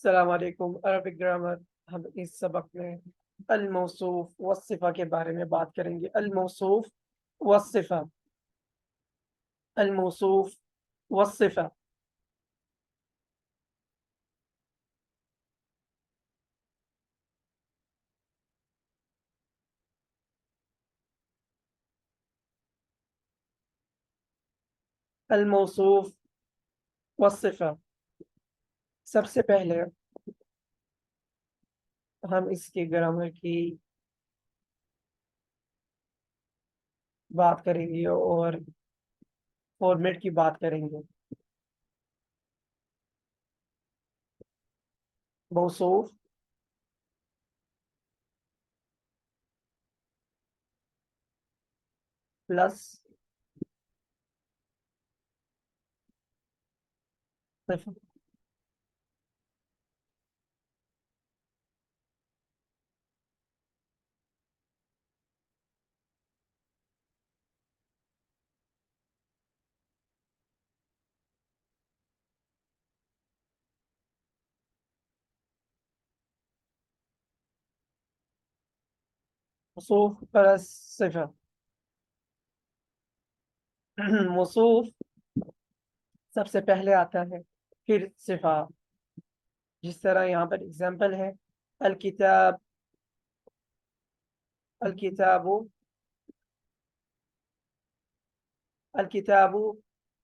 السلام علیکم Arabic grammar. ہم اس سبق میں الموصوف والصفہ کے بارے میں بات کریں گے۔ الموصوف والصفہ، الموصوف والصفہ۔ الموصوف والصفہ، سب سے پہلے ہم اس کے گرامر کی بات کریں گے اور فارمیٹ کی بات کریں گے۔ موصوف پلس صفہ، موصوف پلس صفہ۔ موصوف سب سے پہلے آتا ہے، پھر صفہ، جس طرح یہاں پر اگزامپل ہے الکتاب، الکتاب، الكتاب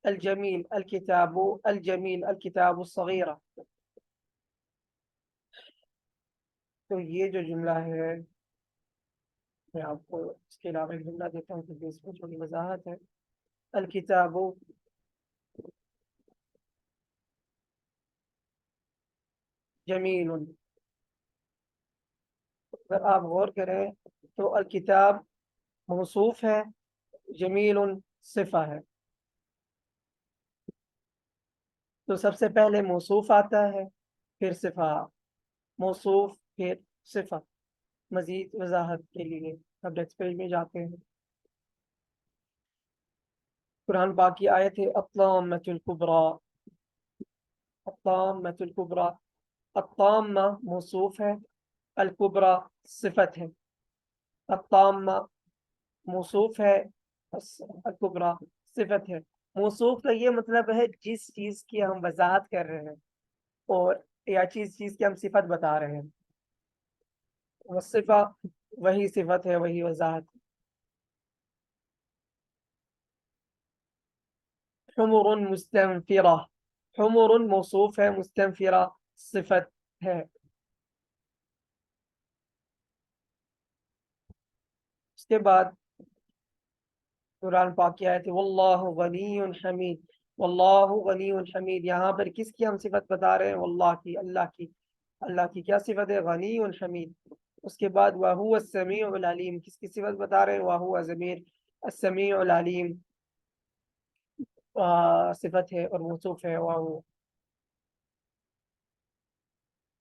الجميل، الكتاب الجميل، الكتاب الصغيرة۔ تو یہ جو جملہ ہے، میں آپ کو اس کے علاوہ ایک جملہ دیتا ہوں کیونکہ اس میں تھوڑی وضاحت ہے۔ الکتاب جمیل، اگر آپ غور کریں تو الکتاب موصوف ہے، جمیل صفہ ہے۔ تو سب سے پہلے موصوف آتا ہے، پھر صفہ، موصوف پھر صفہ۔ مزید وضاحت کے لیے اب نیکسٹ پیج میں جاتے ہیں۔ قرآن پاک کی آیت ہے الطامۃ الکبریٰ، الطامۃ الکبریٰ۔ الطامہ موصوف ہے، الکبریٰ صفت ہے۔ الطامہ موصوف ہے، الکبریٰ صفت ہے۔ موصوف کا یہ مطلب ہے جس چیز کی ہم وضاحت کر رہے ہیں اور یا چیز کی ہم صفت بتا رہے ہیں، وہ صفہ وہی صفت ہے، وہی وضاحت۔ حمر مستنفرہ، حمر موصوف ہے، مستنفرہ صفت ہے۔ اس کے بعد قرآن پاک کی آیت ہے واللہ غنی حمید، واللہ غنی حمید۔ یہاں پر کس کی ہم صفت بتا رہے ہیں؟ واللہ کی، اللہ کی۔ اللہ کی کیا صفت ہے؟ غنی حمید۔ اس کے بعد وَهُوَ السمیع العلیم، کس کی صفت بتا رہے ہیں؟ وَهُوَ ضمیر السمیع العلیم صفت ہے اور موصوف ہے۔ وَهُوَ،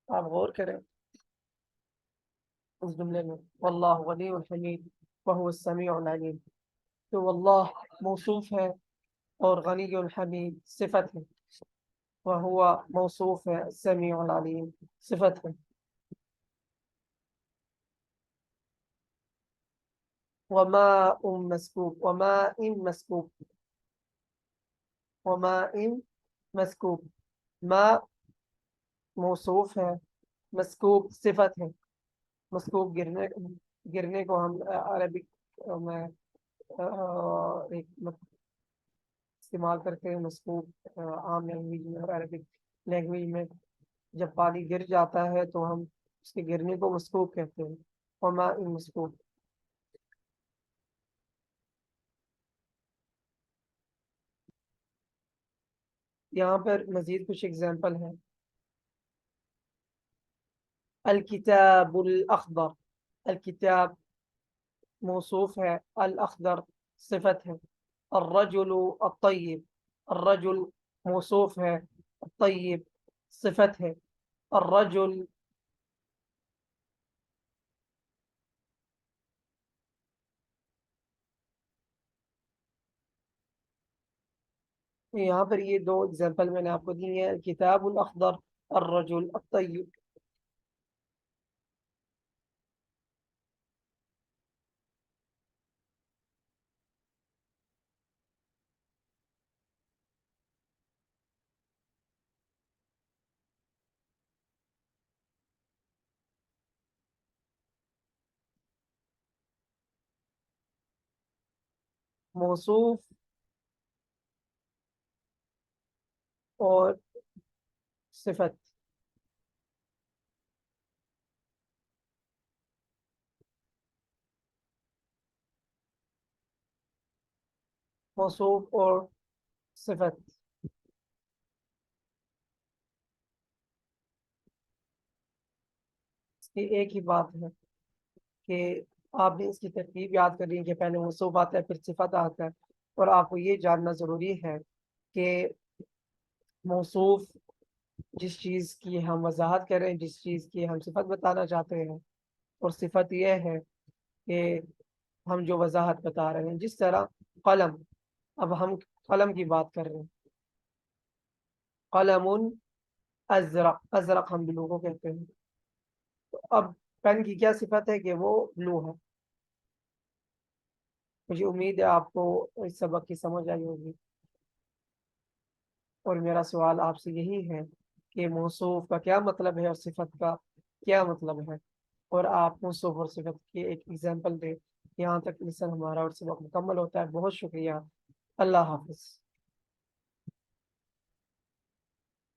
آپ غور کریں اس جملے میں، واللہ غنی حمید وَهُوَ السمیع العلیم۔ تو واللہ موصوف ہے اور غنی الحمید صفت ہے، وہو موصوف ہے، السمیع العلیم صفت ہے۔ وماء مسکوب، وماء مسکوب، وماء مسکوب۔ ماء موصوف ہے، مسکوب صفت ہے۔ مسکوب گرنے کو ہم عربک میں ایک استعمال کرتے ہیں، مسکوب عام لینگویج میں اور عربک لینگویج میں جب پانی گر جاتا ہے تو ہم اس کے گرنے کو مسکوب کہتے ہیں، وماء مسکوب۔ یہاں پر مزید کچھ اگزامپل ہیں۔ الکتاب الاخضر، الکتاب موصوف ہے، الاخضر صفت ہے۔ الرجل الطیب، الرجل موصوف ہے، الطیب صفت ہے۔ الرجل، یہاں پر یہ دو اگزامپل میں نے آپ کو دی ہے، الکتاب الاخضر الرجل الطيب. موصوف اور صفت. موصوف اور صفت اس کی ایک ہی بات ہے کہ آپ نے اس کی ترتیب یاد کرنی ہے کہ پہلے موصوف آتا ہے پھر صفت آتا ہے. اور آپ کو یہ جاننا ضروری ہے کہ موصوف جس چیز کی ہم وضاحت کر رہے ہیں، جس چیز کی ہم صفت بتانا چاہتے ہیں، اور صفت یہ ہے کہ ہم جو وضاحت بتا رہے ہیں. جس طرح قلم، اب ہم قلم کی بات کر رہے ہیں. قلم ازرق، ازرق ہم بلو کو کہتے ہیں. تو اب پین کی کیا صفت ہے کہ وہ بلو ہے. مجھے امید ہے آپ کو اس سبق کی سمجھ آئی ہوگی. اور میرا سوال آپ سے یہی ہے کہ موصوف کا کیا مطلب ہے اور صفت کا کیا مطلب ہے، اور آپ موصوف اور صفت کی ایک ایگزامپل دیں. یہاں تک لیسن ہمارا اور سبق مکمل ہوتا ہے. بہت شکریہ. اللہ حافظ.